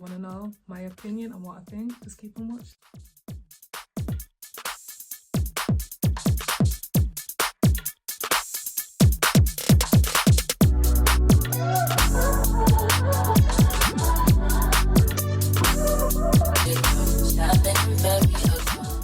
you want to know my opinion on what I think, just keep on watching.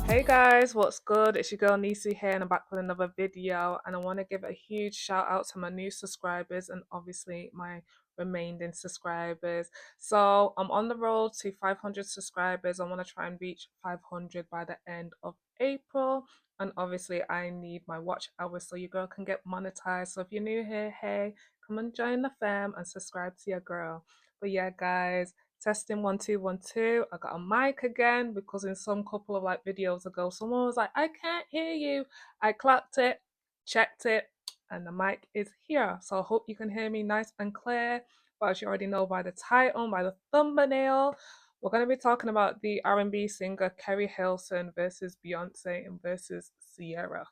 Hey guys, what's good? It's your girl Nisi here and I'm back with another video, and I want to give a huge shout out to my new subscribers and obviously my remaining subscribers. So I'm on the road to 500 subscribers. I want to try and reach 500 by the end of April, and obviously I need my watch hours so your girl can get monetized. So if you're new here, hey, come and join the fam and subscribe to your girl. But yeah guys, testing 1 2 1 2. I got a mic again because in some couple of like videos ago someone was like, I can't hear you. I clapped it, checked it, and the mic is here. So I hope you can hear me nice and clear. But as you already know by the title, by the thumbnail, we're going to be talking about the R&B singer Keri Hilson versus Beyoncé and versus Ciara.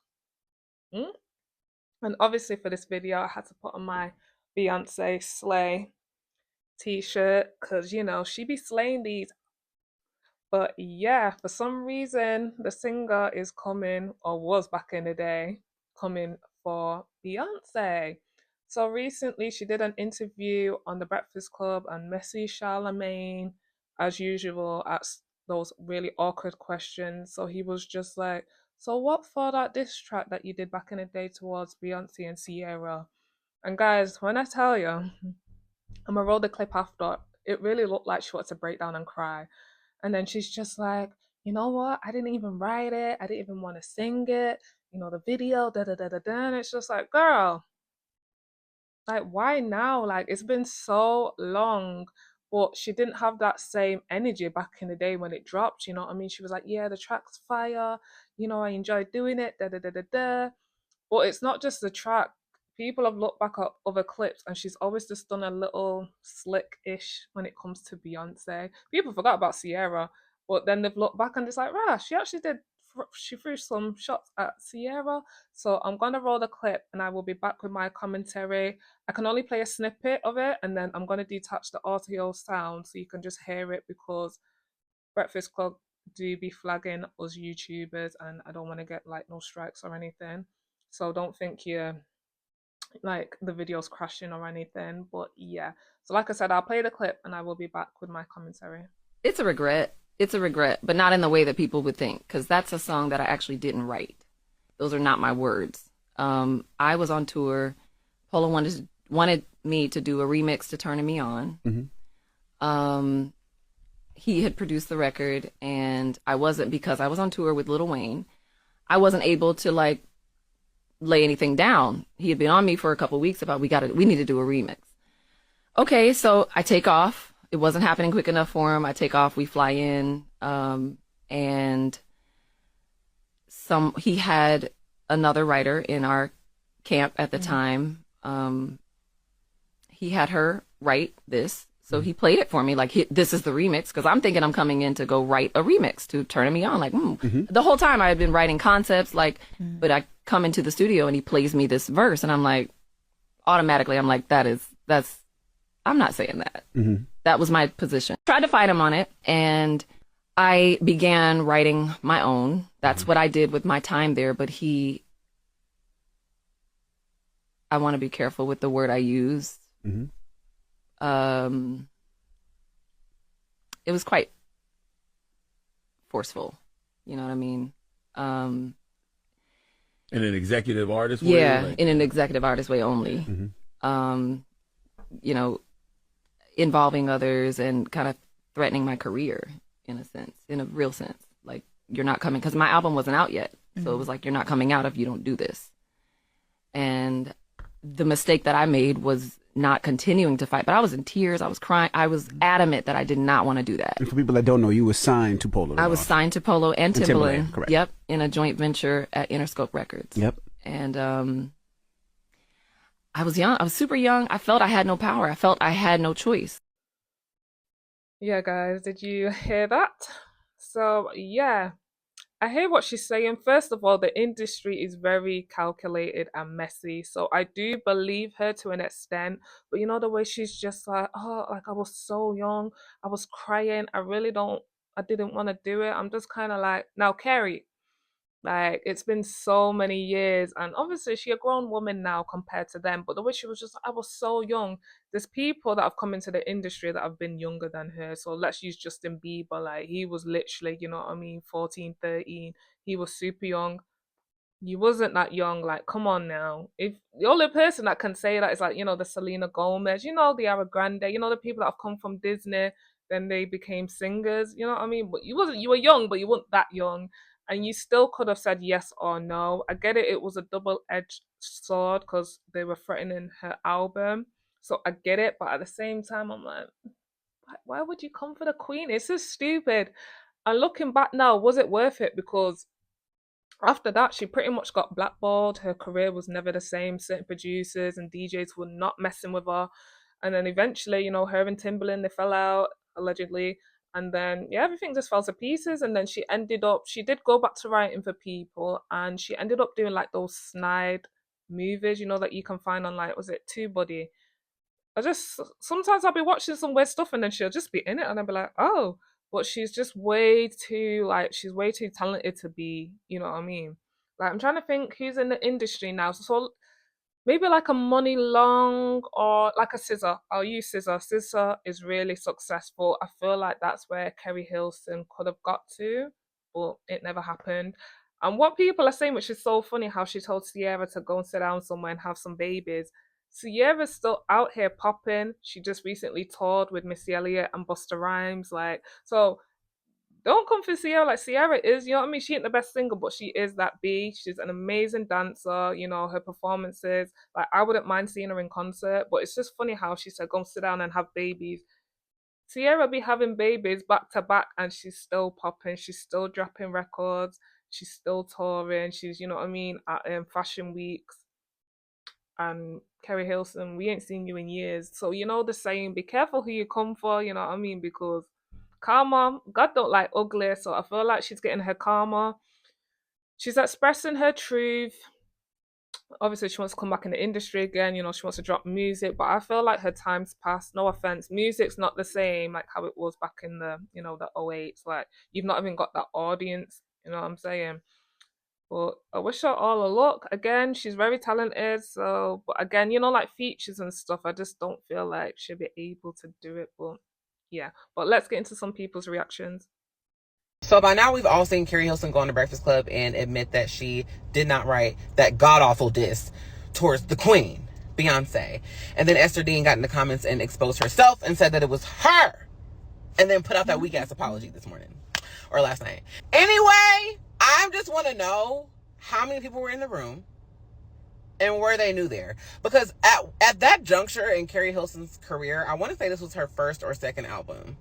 And obviously for this video I had to put on my Beyoncé Slay t-shirt because you know she be slaying these. But yeah, for some reason the singer is coming, or was back in the day coming, for Beyonce. So recently she did an interview on the Breakfast Club and Messi Charlemagne as usual asked those really awkward questions. So he was just like, so what for that diss track that you did back in the day towards Beyonce and Ciara? And guys, when I tell you, I'm gonna roll the clip after. It really looked like she wanted to break down and cry. And then she's just like, you know what? I didn't even write it. I didn't even want to sing it. You know, the video, da da da da da. And it's just like, girl, like, why now? Like, it's been so long. But she didn't have that same energy back in the day when it dropped. You know what I mean? She was like, yeah, the track's fire. You know, I enjoyed doing it, da da da da da. But it's not just the track. People have looked back at other clips and she's always just done a little slick-ish when it comes to Beyonce. People forgot about Ciara, but then they've looked back and it's like, rah, she actually did, she threw some shots at Ciara. So I'm going to roll the clip and I will be back with my commentary. I can only play a snippet of it and then I'm going to detach the audio sound so you can just hear it, because Breakfast Club do be flagging us YouTubers and I don't want to get like no strikes or anything. So don't think you're like the video's crashing or anything. But yeah, so like I said, I'll play the clip and I will be back with my commentary. It's a regret. It's a regret, but not in the way that people would think, because that's a song that I actually didn't write. Those are not my words. I was on tour. Polo wanted me to do a remix to Turning Me On. Mm-hmm. He had produced the record, and I wasn't, because I was on tour with Lil Wayne, I wasn't able to like lay anything down. He had been on me for a couple of weeks about we need to do a remix. Okay, so I take off. It wasn't happening quick enough for him. I take off, we fly in, and he had another writer in our camp at the time. He had her write this. So he played it for me, like, this is the remix, because I'm thinking I'm coming in to go write a remix to Turning Me On. Like, The whole time I had been writing concepts, like, but I come into the studio and he plays me this verse, and I'm like, automatically, I'm like, I'm not saying that. Mm-hmm. That was my position. Tried to fight him on it, and I began writing my own. That's what I did with my time there, but I want to be careful with the word I use. Mm-hmm. It was quite forceful, you know what I mean? In an executive artist way? Yeah, in an executive artist way only. Mm-hmm. You know, involving others and kind of threatening my career in a sense, in a real sense. Like, you're not coming, because my album wasn't out yet. So it was like, you're not coming out if you don't do this. And the mistake that I made was not continuing to fight, but I was in tears. I was crying. I was adamant that I did not want to do that. And for people that don't know, you were signed to Polo. I was signed to Polo and Timbaland. Correct. Yep, in a joint venture at Interscope Records. Yep. And I was young. I was super young. I felt I had no power. I felt I had no choice. Yeah, guys, did you hear that? So yeah, I hear what she's saying. First of all, the industry is very calculated and messy. So I do believe her to an extent. But you know, the way she's just like, oh, like I was so young. I was crying. I didn't want to do it. I'm just kind of like, now, Kerry, like it's been so many years, and obviously she a grown woman now compared to them. But the way she was just, I was so young. There's people that have come into the industry that have been younger than her. So let's use Justin Bieber. Like he was literally, you know what I mean, 14, 13. He was super young. You wasn't that young. Like, come on now. If the only person that can say that is like, you know, the Selena Gomez, you know, the Ariana Grande, you know, the people that have come from Disney, then they became singers. You know what I mean? But you were young, but you weren't that young, and you still could have said yes or no. I get it. It was a double-edged sword because they were threatening her album, so I get it. But at the same time, I'm like, why would you come for the queen? It's just stupid. And looking back now, was it worth it? Because after that, she pretty much got blackballed. Her career was never the same. Certain producers and DJs were not messing with her. And then eventually, you know, her and Timberland, they fell out, allegedly. And then, yeah, everything just fell to pieces. And then she did go back to writing for people. And she ended up doing like those snide movies, you know, that you can find on like, was it Two Body? Sometimes I'll be watching some weird stuff and then she'll just be in it and I'll be like, oh, but she's just she's way too talented to be, you know what I mean? Like, I'm trying to think who's in the industry now. So maybe like a Money Long or like a Scissor. I'll use Scissor. Scissor is really successful. I feel like that's where Keri Hilson could have got to, but it never happened. And what people are saying, which is so funny, how she told Sierra to go and sit down somewhere and have some babies. Sierra's still out here popping. She just recently toured with Missy Elliott and Busta Rhymes. Like, so don't come for Sierra. Like, Sierra is, you know what I mean? She ain't the best singer, but she is that B. She's an amazing dancer. You know, her performances. Like, I wouldn't mind seeing her in concert, but it's just funny how she said, go sit down and have babies. Sierra be having babies back to back and she's still popping. She's still dropping records. She's still touring. She's, you know what I mean, at fashion weeks. And Keri Hilson, we ain't seen you in years. So, you know the saying, be careful who you come for, you know what I mean? Because karma, God don't like ugly. So I feel like she's getting her karma. She's expressing her truth. Obviously, she wants to come back in the industry again. You know, she wants to drop music. But I feel like her time's passed. No offense. Music's not the same like how it was back in the, you know, the 08s. Like, you've not even got that audience. You know what I'm saying? But I wish her all the luck. Again, she's very talented. So, but again, you know, like features and stuff, I just don't feel like she'll be able to do it. But yeah, but let's get into some people's reactions. So by now we've all seen Keri Hilson go on the Breakfast Club and admit that she did not write that god-awful diss towards the queen, Beyonce. And then Esther Dean got in the comments and exposed herself and said that it was her. And then put out that weak-ass apology this morning. Or last night. Anyway, I just want to know how many people were in the room and were they new there? Because at that juncture in Keri Hilson's career, I want to say this was her first or second album.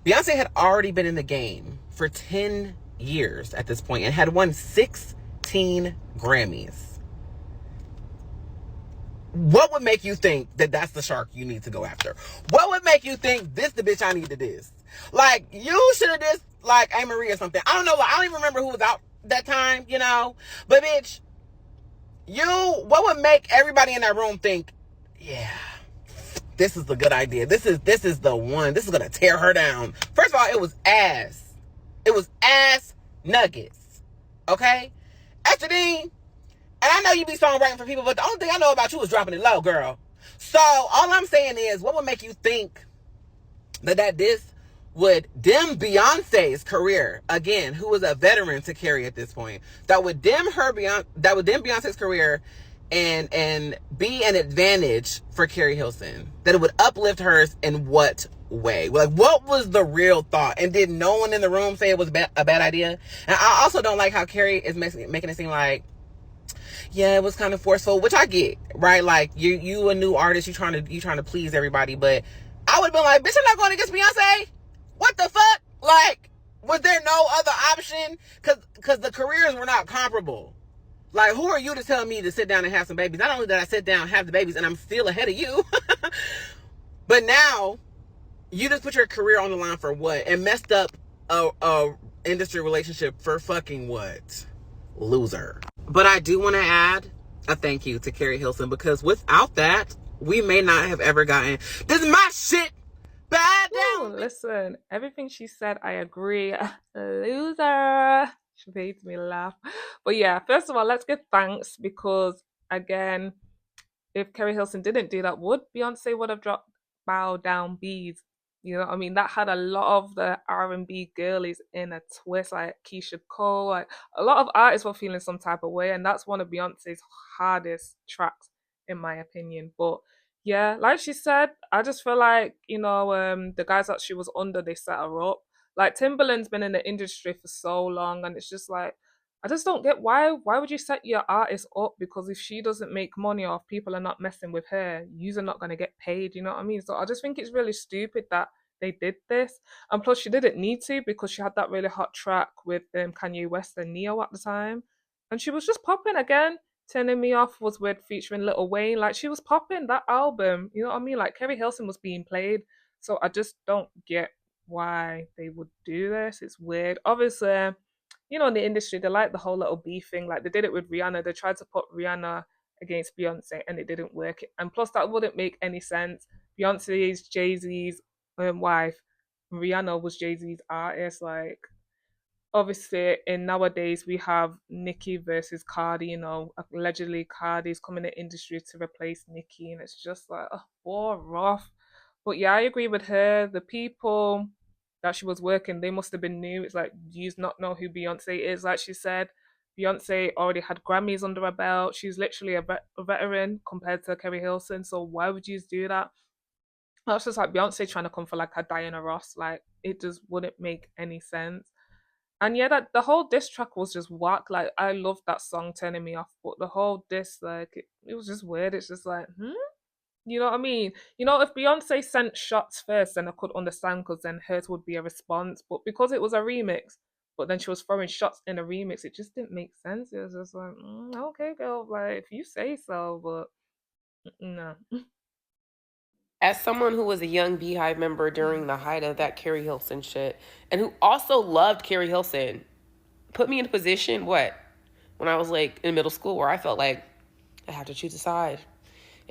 Beyonce had already been in the game for 10 years at this point and had won 16 Grammys. What would make you think that that's the shark you need to go after? What would make you think this the bitch I need to diss? Like, you should have dissed like A. Marie or something. I don't know. I don't even remember who was out that time, you know. But bitch, what would make everybody in that room think, yeah, this is the good idea. This is the one. This is going to tear her down. First of all, it was ass. It was ass nuggets. Okay? Esther Dean, and I know you be songwriting for people, but the only thing I know about you is dropping it low, girl. So, all I'm saying is, what would make you think that this would dim Beyonce's career, again, who was a veteran to Keri at this point, that would dim Beyonce's career and be an advantage for Keri Hilson, that it would uplift hers in what way? Like, what was the real thought? And did no one in the room say it was a bad idea? And I also don't like how Keri is making it seem like, yeah, it was kind of forceful, which I get, right? Like, you a new artist, you trying to please everybody, but I would have been like, bitch, I'm not going against Beyonce. What the fuck? Like, was there no other option? Cause the careers were not comparable. Like, who are you to tell me to sit down and have some babies? Not only did I sit down and have the babies and I'm still ahead of you, but now you just put your career on the line for what? And messed up a industry relationship for fucking what? Loser. But I do want to add a thank you to Keri Hilson, because without that, we may not have ever gotten this my shit bad Ooh, down. listen, everything she said, I agree. Loser. She made me laugh. But yeah, first of all, let's give thanks because, again, if Keri Hilson didn't do that, would Beyonce would have dropped Bow Down Bees? You know what I mean? That had a lot of the R&B girlies in a twist, like Keisha Cole. Like a lot of artists were feeling some type of way, and that's one of Beyonce's hardest tracks, in my opinion. But yeah, like she said, I just feel like the guys that she was under, they set her up. Like Timberland's been in the industry for so long, and it's just like I just don't get why would you set your artist up, because if she doesn't make money or if people are not messing with her, you're not gonna get paid, you know what I mean? So I just think it's really stupid that they did this. And plus she didn't need to, because she had that really hot track with Kanye West and Neo at the time. And she was just popping again. Turning Me Off was with featuring Lil Wayne. Like she was popping that album, you know what I mean? Like Keri Hilson was being played. So I just don't get why they would do this. It's weird. Obviously, in the industry, they like the whole little beef thing. Like they did it with Rihanna. They tried to put Rihanna against Beyonce, and it didn't work. And plus, that wouldn't make any sense. Beyonce is Jay-Z's wife. Rihanna was Jay-Z's artist. Like obviously, in nowadays we have Nicki versus Cardi. Allegedly Cardi's coming in the industry to replace Nicki, and it's just like war rough. But yeah, I agree with her. The people that she was working, they must have been new. It's like, do you not know who Beyonce is? Like she said, Beyonce already had Grammys under her belt. She's literally a veteran compared to Keri Hilson. So why would you do that? That's just like Beyonce trying to come for like a Diana Ross. Like it just wouldn't make any sense. And yeah, that the whole diss track was just whack. Like I loved that song "Turning Me Off," but the whole diss, like it was just weird. It's just like, you know what I mean? If Beyonce sent shots first, then I could understand, because then hers would be a response. But because it was a remix, but then she was throwing shots in a remix, it just didn't make sense. It was just like, okay, girl, like if you say so, but no. As someone who was a young Beehive member during the height of that Keri Hilson shit, and who also loved Keri Hilson, put me in a position, when I was like in middle school, where I felt like I had to choose a side.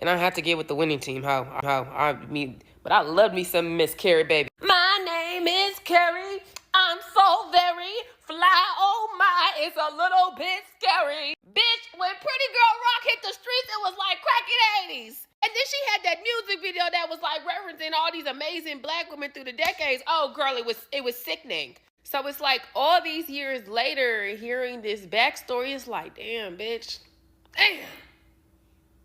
And I had to get with the winning team, but I loved me some Miss Keri, baby. My name is Keri. I'm so very fly. Oh my, it's a little bit scary. Bitch, when Pretty Girl Rock hit the streets, it was like cracking 80s. And then she had that music video that was like referencing all these amazing black women through the decades. Oh girl, it was sickening. So it's like all these years later, hearing this backstory, it's like, damn, bitch. Damn.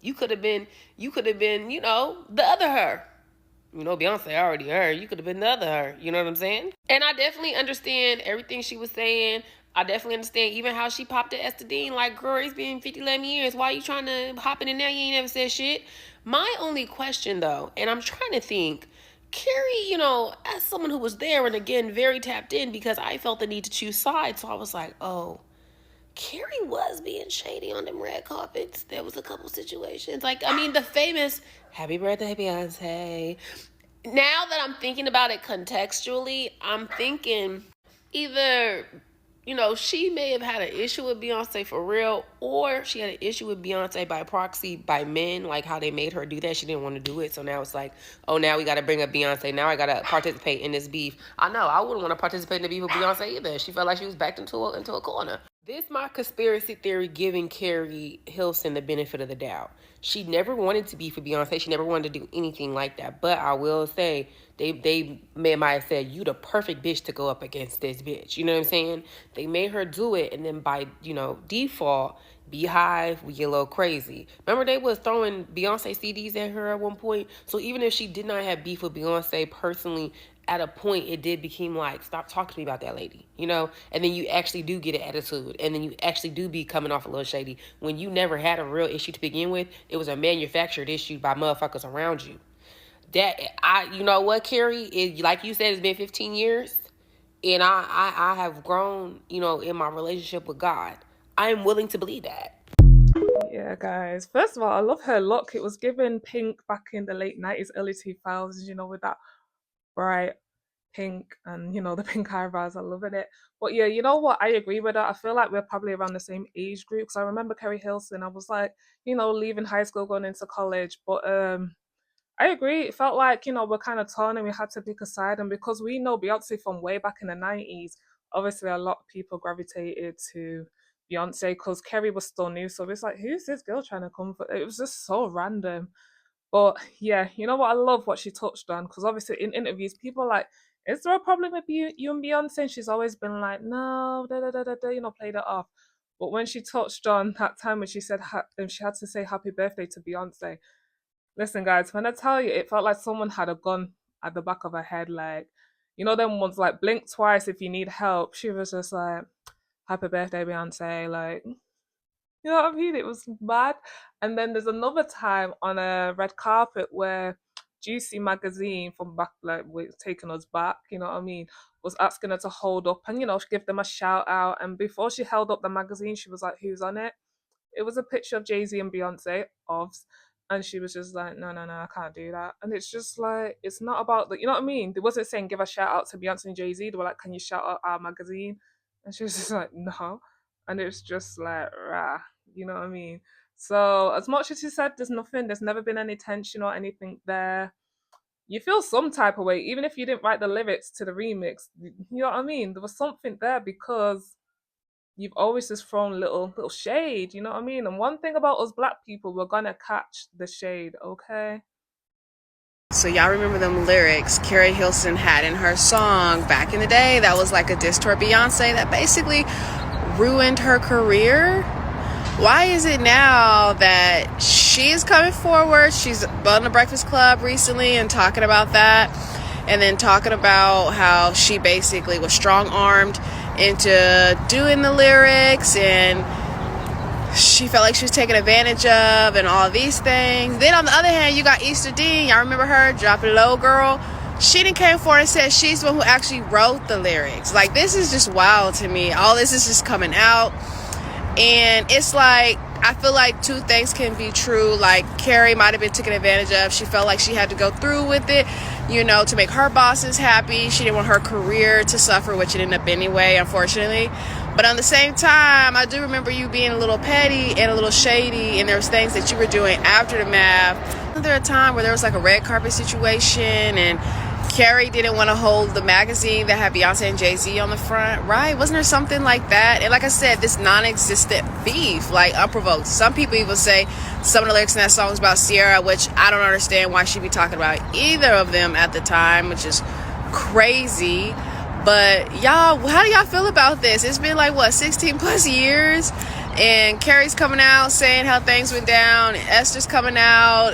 You could have been, the other her. Beyonce already her. You could have been the other her. You know what I'm saying? And I definitely understand everything she was saying. I definitely understand even how she popped at Esther Dean. Like, girl, it's been 11 years. Why are you trying to hop in there? You ain't never said shit. My only question, though, and I'm trying to think, Keri, as someone who was there and, again, very tapped in, because I felt the need to choose sides. So I was like, oh, Keri was being shady on them red carpets. There was a couple situations. Like, I mean, the famous Happy Birthday, Beyonce. Now that I'm thinking about it contextually, I'm thinking either, she may have had an issue with Beyonce for real, or she had an issue with Beyonce by proxy by men, like how they made her do that. She didn't want to do it. So now it's like, oh, now we got to bring up Beyonce. Now I got to participate in this beef. I know, I wouldn't want to participate in the beef with Beyonce either. She felt like she was backed into a corner. This my conspiracy theory giving Keri Hilson the benefit of the doubt. She never wanted to be for Beyonce. She never wanted to do anything like that. But I will say, they might have said, you the perfect bitch to go up against this bitch. You know what I'm saying? They made her do it, and then by, default, Beehive, we get a little crazy. Remember they was throwing Beyonce CDs at her at one point? So even if she did not have beef with Beyonce personally, at a point it did become like, stop talking to me about that lady, and then you actually do get an attitude, and then you actually do be coming off a little shady when you never had a real issue to begin with. It was a manufactured issue by motherfuckers around you. You know what, Keri, like you said, it's been 15 years, and I have grown, in my relationship with God. I am willing to believe that. Yeah, guys. First of all, I love her look. It was given Pink back in the late 90s, early 2000s, with that bright pink and, the pink eyebrows. I loving it. But yeah, you know what? I agree with that. I feel like we're probably around the same age group. Because I remember Keri Hilson. I was like, leaving high school, going into college. But I agree. It felt like, we're kind of torn and we had to pick a side. And because we know Beyonce from way back in the 90s, obviously a lot of people gravitated to Beyonce because Kerry was still new. So it's like, who's this girl trying to come for? It was just so random. But yeah, you know what? I love what she touched on because obviously in interviews, people are like, is there a problem with you and Beyonce? And she's always been like, no, da da da da da, played it off. But when she touched on that time when she said she had to say happy birthday to Beyonce, listen, guys, when I tell you, it felt like someone had a gun at the back of her head. Like, them ones like blink twice if you need help. She was just like, happy birthday, Beyonce. Like, you know what I mean? It was bad. And then there's another time on a red carpet where Juicy magazine from back, like, taking us back, you know what I mean, was asking her to hold up and, give them a shout out. And before she held up the magazine, she was like, who's on it? It was a picture of Jay-Z and Beyonce, obvs. And she was just like, no, no, no, I can't do that. And it's just like, it's not about the, you know what I mean? They wasn't saying give a shout out to Beyonce and Jay-Z. They were like, can you shout out our magazine? And she was just like, no. And it's just like, rah, you know what I mean? So as much as she said there's never been any tension or anything there, you feel some type of way, even if you didn't write the lyrics to the remix. You know what I mean? There was something there because you've always just thrown little shade, you know what I mean? And one thing about us black people, we're gonna catch the shade, okay? So y'all remember them lyrics Keri Hilson had in her song back in the day that was like a diss toward Beyonce that basically ruined her career? Why is it now that she's coming forward? She's on the Breakfast Club recently and talking about that, and then talking about how she basically was strong-armed into doing the lyrics and she felt like she was taken advantage of and all these things. Then on the other hand, you got Easter Dean. Y'all remember her? Drop It Low Girl. She didn't came forward and said she's the one who actually wrote the lyrics. Like, this is just wild to me. All this is just coming out. And it's like, I feel like two things can be true. Like, Keri might have been taken advantage of. She felt like she had to go through with it, to make her bosses happy. She didn't want her career to suffer, which it ended up anyway, unfortunately. But on the same time, I do remember you being a little petty and a little shady, and there was things that you were doing after the math. Wasn't there a time where there was like a red carpet situation and Keri didn't want to hold the magazine that had Beyonce and Jay-Z on the front, right? Wasn't there something like that? And like I said, this non-existent beef, like unprovoked. Some people even say some of the lyrics in that song was about Sierra, which I don't understand why she'd be talking about either of them at the time, which is crazy. But y'all, how do y'all feel about this? It's been like, 16 plus years? And Keri's coming out saying how things went down. Esther's coming out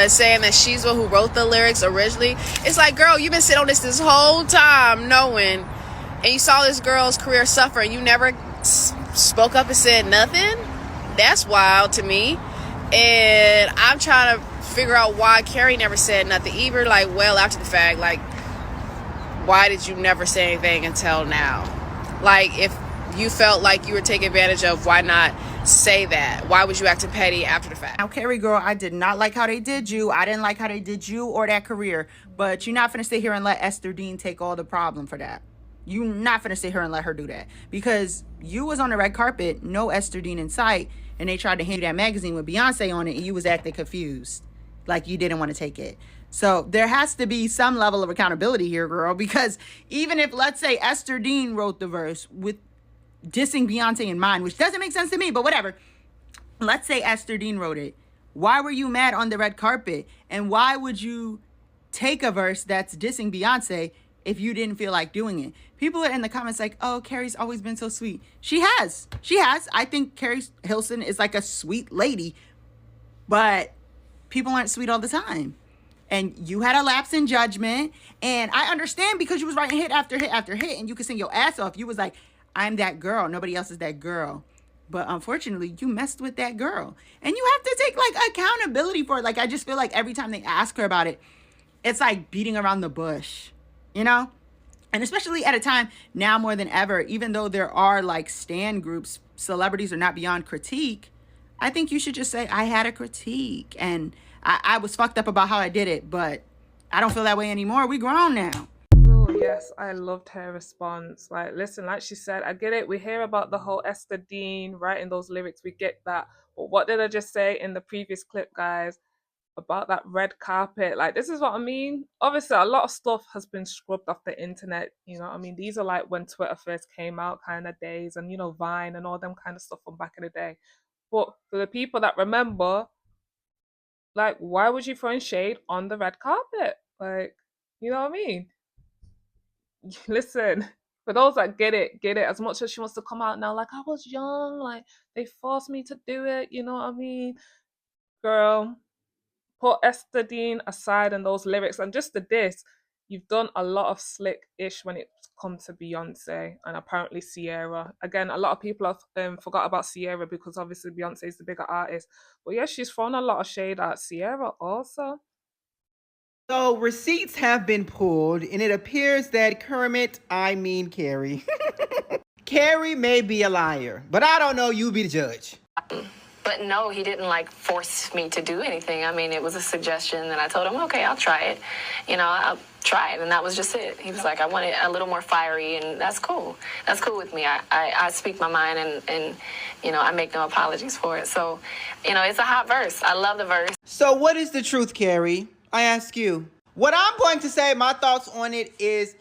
saying that she's the one who wrote the lyrics originally. It's like, girl, you've been sitting on this whole time knowing, and you saw this girl's career suffer, and you never spoke up and said nothing? That's wild to me. And I'm trying to figure out why Keri never said nothing, even like well after the fact. Like, why did you never say anything until now? Like, if you felt like you were taken advantage of, why not say that? Why was you acting petty after the fact? Now, Keri girl, I did not like how they did you. I didn't like how they did you or that career. But you're not finna sit here and let Esther Dean take all the problem for that. You're not finna sit here and let her do that. Because you was on the red carpet, no Esther Dean in sight, and they tried to hand you that magazine with Beyonce on it, and you was acting confused. Like you didn't want to take it. So there has to be some level of accountability here, girl. Because even if, let's say, Esther Dean wrote the verse with dissing Beyonce in mind, which doesn't make sense to me, but whatever. Let's say Esther Dean wrote it. Why were you mad on the red carpet? And why would you take a verse that's dissing Beyonce if you didn't feel like doing it? People are in the comments like, oh, Keri's always been so sweet. She has. I think Keri Hilson is like a sweet lady, but people aren't sweet all the time. And you had a lapse in judgment. And I understand because you was writing hit after hit after hit and you could sing your ass off. You was like, I'm that girl. Nobody else is that girl. But unfortunately, you messed with that girl. And you have to take like accountability for it. Like, I just feel like every time they ask her about it, it's like beating around the bush, And especially at a time now more than ever, even though there are like stan groups, celebrities are not beyond critique. I think you should just say, I had a critique. And I was fucked up about how I did it, but I don't feel that way anymore. We grown now. Oh, Yes, I loved her response. Like, listen, like she said, I get it. We hear about the whole Esther Dean writing those lyrics. We get that. But what did I just say in the previous clip, guys, about that red carpet? Like, this is what I mean. Obviously, a lot of stuff has been scrubbed off the internet. You know what I mean? These are like when Twitter first came out kind of days and, Vine and all them kind of stuff from back in the day. But for the people that remember, like, why was you throwing shade on the red carpet? Like, you know what I mean? Listen, for those that get it, get it. As much as she wants to come out now, like, I was young, like, they forced me to do it, you know what I mean? Girl, put Esther Dean aside and those lyrics and just the diss. You've done a lot of slick-ish when it comes to Beyonce and apparently Sierra. Again, a lot of people have forgot about Sierra because obviously Beyonce is the bigger artist. But yeah, she's thrown a lot of shade at Sierra also. So receipts have been pulled, and it appears that Keri, Keri may be a liar, but I don't know. You be the judge. But no, he didn't force me to do anything. I mean, it was a suggestion, and I told him, okay, I'll try it. I'll try it, and that was just it. He was like, I want it a little more fiery, and that's cool. That's cool with me. I speak my mind, and I make no apologies for it. So, it's a hot verse. I love the verse. So what is the truth, Keri? I ask you. What I'm going to say, my thoughts on it is,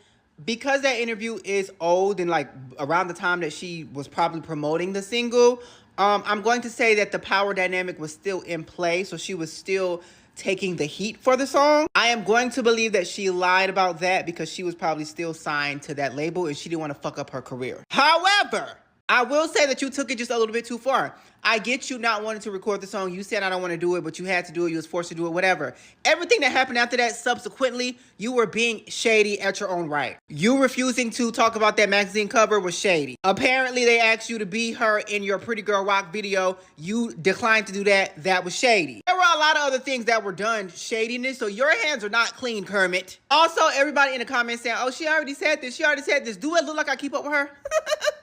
because that interview is old and around the time that she was probably promoting the single, I'm going to say that the power dynamic was still in play. So she was still taking the heat for the song. I am going to believe that she lied about that because she was probably still signed to that label and she didn't want to fuck up her career. However, I will say that you took it just a little bit too far. I get you not wanting to record the song. You said, I don't want to do it, but you had to do it. You was forced to do it, whatever. Everything that happened after that, subsequently, you were being shady at your own right. You refusing to talk about that magazine cover was shady. Apparently, they asked you to be her in your Pretty Girl Rock video. You declined to do that. That was shady. There were a lot of other things that were done shadiness, so your hands are not clean, Kermit. Also, everybody in the comments saying, oh, she already said this. She already said this. Do it look like I keep up with her?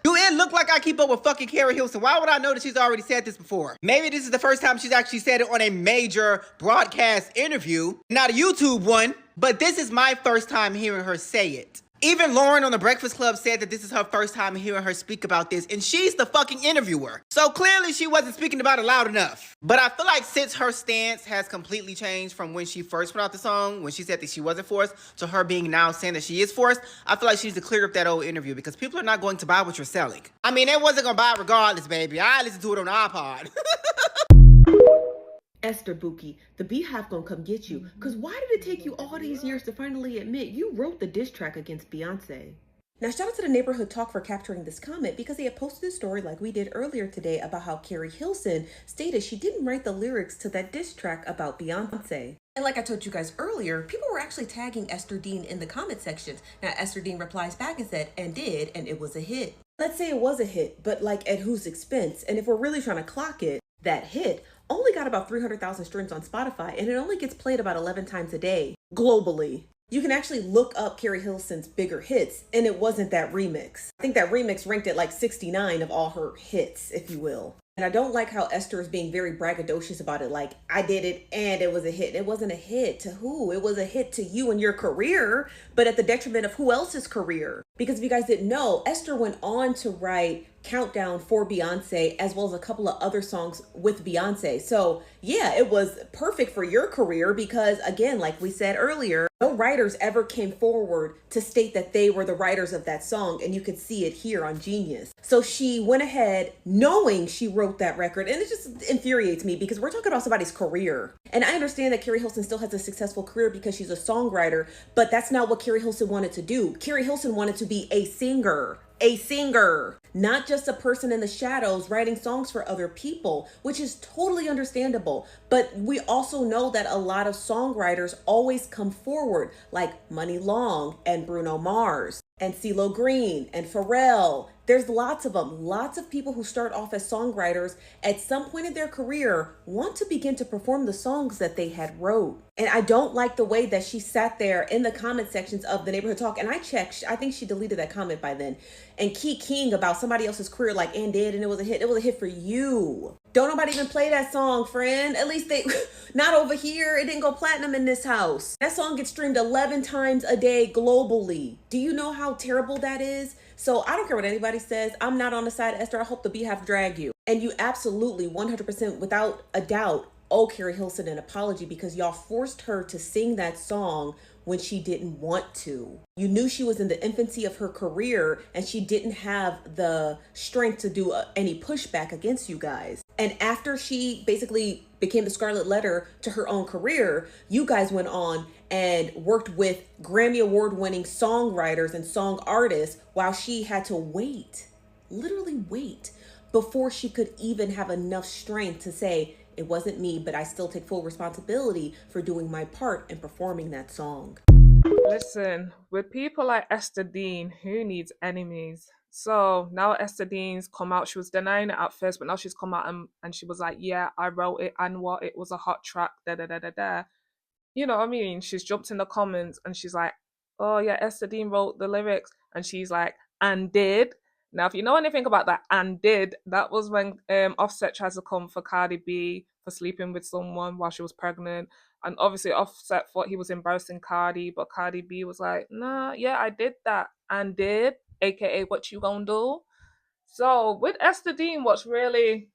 Do it look like I keep up with fucking Keri Hilson? Why would I know that she's already said this before? Maybe this is the first time she's actually said it on a major broadcast interview, not a YouTube one, but this is my first time hearing her say it. Even Lauren on The Breakfast Club said that this is her first time hearing her speak about this, and she's the fucking interviewer. So clearly she wasn't speaking about it loud enough. But I feel like since her stance has completely changed from when she first put out the song, when she said that she wasn't forced, to her being now saying that she is forced, I feel like she needs to clear up that old interview because people are not going to buy what you're selling. I mean, they wasn't going to buy it regardless, baby. I listened to it on the iPod. Esther Buki, the Beehive gonna come get you. Cause why did it take you all these years to finally admit you wrote the diss track against Beyonce? Now shout out to the Neighborhood Talk for capturing this comment because they had posted a story like we did earlier today about how Keri Hilson stated she didn't write the lyrics to that diss track about Beyonce. And like I told you guys earlier, people were actually tagging Esther Dean in the comment sections. Now Esther Dean replies back and said, and it was a hit. Let's say it was a hit, but at whose expense? And if we're really trying to clock it, that hit only got about 300,000 streams on Spotify, and it only gets played about 11 times a day globally. You can actually look up Keri Hilson's bigger hits, and it wasn't that remix. I think that remix ranked at 69 of all her hits, if you will. And I don't like how Esther is being very braggadocious about it. I did it and it was a hit. It wasn't a hit to who? It was a hit to you and your career, but at the detriment of who else's career. Because if you guys didn't know, Esther went on to write Countdown for Beyonce, as well as a couple of other songs with Beyonce. So yeah, it was perfect for your career because, again, like we said earlier, no writers ever came forward to state that they were the writers of that song, and you could see it here on Genius. So she went ahead knowing she wrote that record, and it just infuriates me because we're talking about somebody's career. And I understand that Keri Hilson still has a successful career because she's a songwriter, but that's not what Keri Hilson wanted to do. Keri Hilson wanted to be a singer, not just a person in the shadows writing songs for other people, which is totally understandable. But we also know that a lot of songwriters always come forward, like Money Long and Bruno Mars and CeeLo Green and Pharrell. There's lots of them. Lots of people who start off as songwriters at some point in their career want to begin to perform the songs that they had wrote. And I don't like the way that she sat there in the comment sections of the Neighborhood Talk. And I checked, I think she deleted that comment by then. And keying about somebody else's career and it was a hit. It was a hit for you. Don't nobody even play that song, friend. At least they, not over here. It didn't go platinum in this house. That song gets streamed 11 times a day globally. Do you know how terrible that is? So I don't care what anybody says. I'm not on the side of Esther. I hope the Beehive drag you. And you absolutely, 100%, without a doubt, owe Keri Hilson an apology because y'all forced her to sing that song when she didn't want to. You knew she was in the infancy of her career and she didn't have the strength to do any pushback against you guys. And after she basically became the scarlet letter to her own career, you guys went on and worked with Grammy Award-winning songwriters and song artists while she had to wait, literally wait, before she could even have enough strength to say, it wasn't me, but I still take full responsibility for doing my part and performing that song. Listen, with people like Esther Dean, who needs enemies? So now Esther Dean's come out. She was denying it at first, but now she's come out and she was like, yeah, I wrote it and what? It was a hot track, da da da da da. You know what I mean? She's jumped in the comments and she's like, oh yeah, Esther Dean wrote the lyrics. And she's like, and did. Now, if you know anything about that, and did, that was when Offset tries to come for Cardi B for sleeping with someone while she was pregnant. And obviously Offset thought he was embarrassing Cardi, but Cardi B was like, nah, yeah, I did that and did, aka what you gonna do? So with Esther Dean, what's really,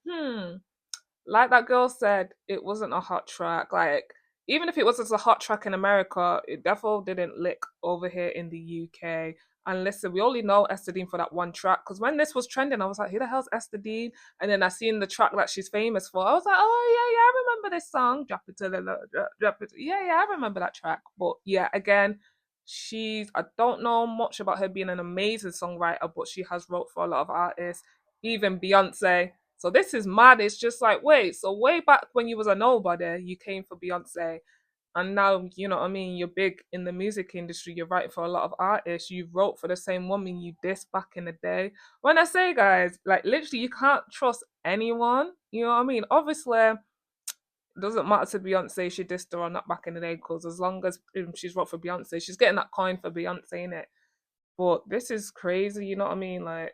like that girl said, it wasn't a hot track. Like, even if it was just a hot track in America, it definitely didn't lick over here in the UK. And listen, we only know Esther Dean for that one track. Because when this was trending, I was like, who the hell's Esther Dean? And then I seen the track that she's famous for. I was like, oh, yeah, I remember this song. Drop it to the, drop it. Yeah, I remember that track. But yeah, again, I don't know much about her being an amazing songwriter, but she has wrote for a lot of artists, even Beyonce. So this is mad. It's just like, wait, so way back when you was a nobody, you came for Beyonce. And now, you know what I mean, you're big in the music industry, you're writing for a lot of artists, you wrote for the same woman you dissed back in the day. When I say, guys, like, literally, you can't trust anyone, you know what I mean? Obviously, it doesn't matter to Beyonce, she dissed her or not back in the day, because as long as she's wrote for Beyonce, she's getting that coin for Beyonce, innit? But this is crazy, you know what I mean? Like,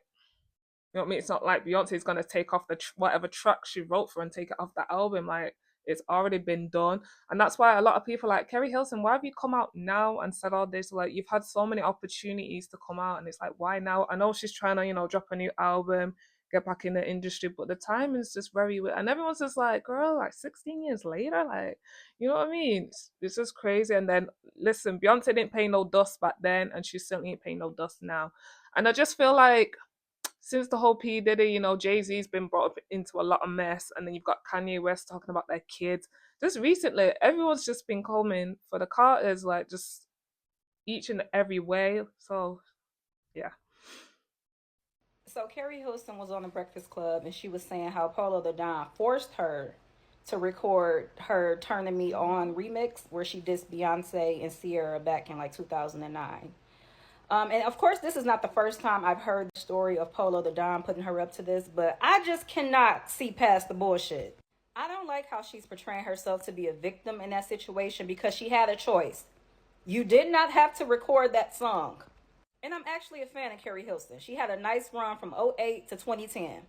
you know what I mean? It's not like Beyonce's gonna take off the whatever track she wrote for and take it off the album. Like, it's already been done, and that's why a lot of people are like, Keri Hilson, why have you come out now and said all this? Like, you've had so many opportunities to come out, and it's like, why now? I know she's trying to, drop a new album, get back in the industry, but the time is just very weird, and everyone's just like, girl, like 16 years later, like, you know what I mean? It's just crazy. And then listen, Beyonce didn't pay no dust back then, and she certainly ain't paying no dust now, and I just feel like, since the whole P. Diddy, Jay-Z's been brought up into a lot of mess, and then you've got Kanye West talking about their kids. Just recently, everyone's just been coming for the Carters, like, just each and every way. So, yeah. So Keri Hilson was on the Breakfast Club, and she was saying how Polo the Don forced her to record her Turning Me On remix, where she dissed Beyonce and Sierra back in like 2009. And of course, this is not the first time I've heard the story of Polo the Don putting her up to this, but I just cannot see past the bullshit. I don't like how she's portraying herself to be a victim in that situation because she had a choice. You did not have to record that song. And I'm actually a fan of Keri Hilson. She had a nice run from 2008 to 2010.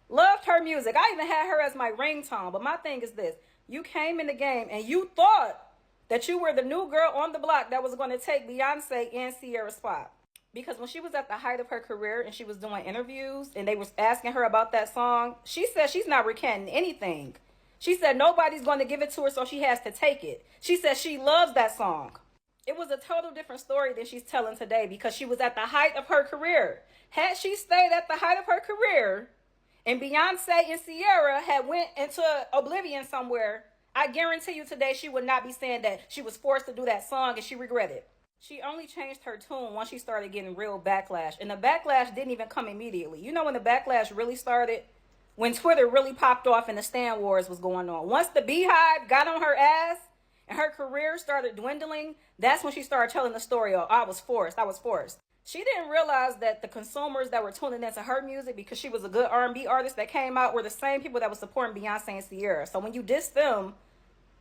Loved her music. I even had her as my ringtone. But my thing is this. You came in the game and you thought that you were the new girl on the block that was going to take Beyonce and Sierra's spot. Because when she was at the height of her career and she was doing interviews and they was asking her about that song, she said she's not recanting anything. She said nobody's going to give it to her, so she has to take it. She said she loves that song. It was a total different story than she's telling today because she was at the height of her career. Had she stayed at the height of her career and Beyonce and Sierra had went into oblivion somewhere, I guarantee you today she would not be saying that she was forced to do that song and she regretted it. She only changed her tune once she started getting real backlash. And the backlash didn't even come immediately. You know when the backlash really started? When Twitter really popped off and the Stan Wars was going on. Once the Beehive got on her ass and her career started dwindling, that's when she started telling the story of, I was forced. She didn't realize that the consumers that were tuning into her music because she was a good R&B artist that came out were the same people that were supporting Beyonce and Sierra. So when you diss them,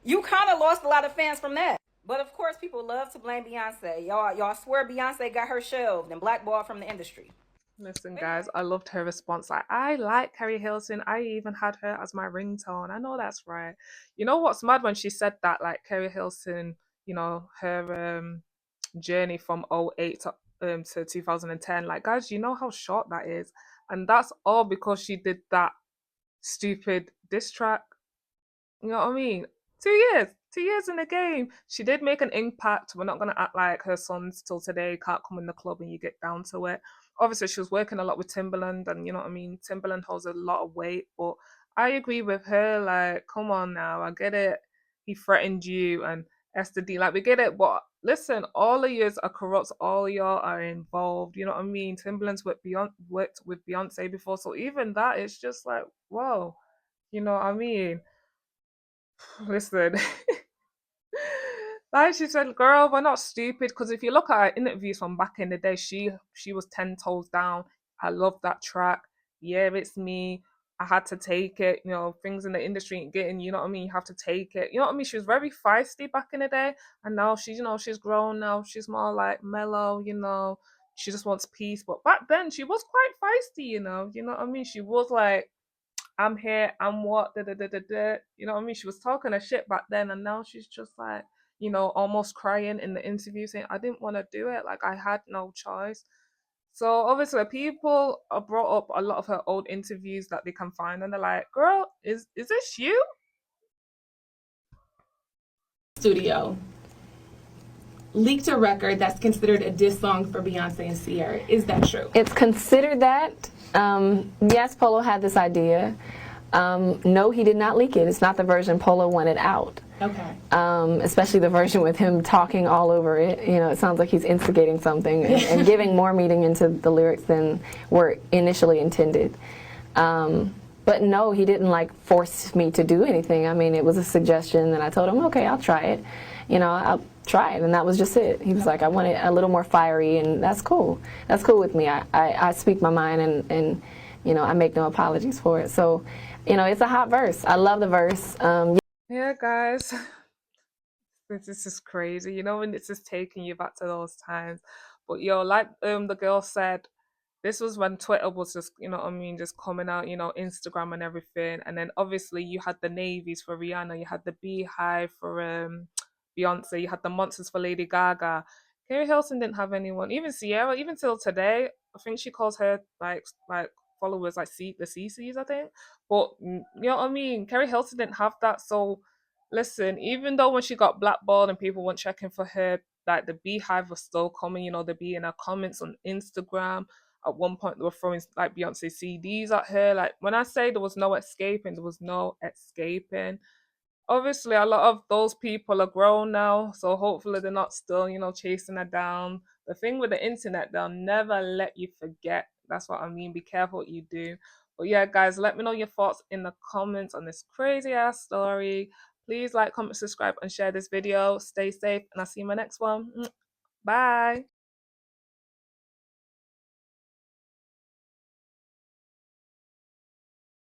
you kind of lost a lot of fans from that. But of course, people love to blame Beyonce. Y'all swear Beyonce got her shelved and blackballed from the industry. Listen, guys, I loved her response. Like, I like Keri Hilson. I even had her as my ringtone. I know that's right. You know what's mad when she said that? Like, Keri Hilson, her journey from '08 to 2010. Like, guys, you know how short that is, and that's all because she did that stupid diss track. You know what I mean? 2 years. 2 years in the game. She did make an impact. We're not gonna act like her sons till today can't come in the club and you get down to it. Obviously, she was working a lot with Timberland, and you know what I mean. Timberland holds a lot of weight, but I agree with her. Like, come on now, I get it. He threatened you and Esther D. Like, we get it, but listen, all of yous are corrupt. All of y'all are involved. You know what I mean? Timberland's worked with Beyonce before, so even that, it's just like, whoa. You know what I mean? Listen, like she said, girl, we're not stupid. Because if you look at her interviews from back in the day, she was 10 toes down. I love that track. Yeah, it's me. I had to take it. You know, things in the industry ain't getting. You know what I mean? You have to take it. You know what I mean? She was very feisty back in the day, and now she's grown. Now she's more like mellow. She just wants peace. But back then, she was quite feisty. You know what I mean? She was like, I'm here, I'm what, da da da da da. You know what I mean? She was talking her shit back then, and now she's just like, almost crying in the interview saying, I didn't want to do it. Like, I had no choice. So, obviously, people are brought up a lot of her old interviews that they can find, and they're like, girl, is this you? Studio leaked a record that's considered a diss song for Beyonce and Sierra. Is that true? It's considered that. Yes, Polo had this idea. No, he did not leak it. It's not the version Polo wanted out. Okay. Especially the version with him talking all over it. It sounds like he's instigating something and giving more meaning into the lyrics than were initially intended. But no, he didn't force me to do anything. I mean, it was a suggestion, and I told him, okay, I'll try it. I'll try it, and that was just it. He was like, I want it a little more fiery, and that's cool. That's cool with me. I speak my mind, and I make no apologies for it. So, it's a hot verse. I love the verse. Yeah, guys. This is crazy. When it's just taking you back to those times. But like the girl said, this was when Twitter was just, what I mean, just coming out, Instagram and everything. And then obviously you had the navies for Rihanna, you had the Beehive for Beyonce, you had the monsters for Lady Gaga. Keri Hilson didn't have anyone. Even Sierra, even till today, I think she calls her like followers like the CCs, I think. But you know what I mean? Keri Hilson didn't have that. So listen, even though when she got blackballed and people weren't checking for her, like the Beehive was still coming, they'd be in her comments on Instagram. At one point, they were throwing like Beyonce CDs at her. Like, when I say there was no escaping, there was no escaping. Obviously, a lot of those people are grown now, so hopefully they're not still, chasing her down. The thing with the internet, they'll never let you forget. That's what I mean. Be careful what you do. But yeah, guys, let me know your thoughts in the comments on this crazy ass story. Please like, comment, subscribe, and share this video. Stay safe, and I'll see you in my next one. Bye.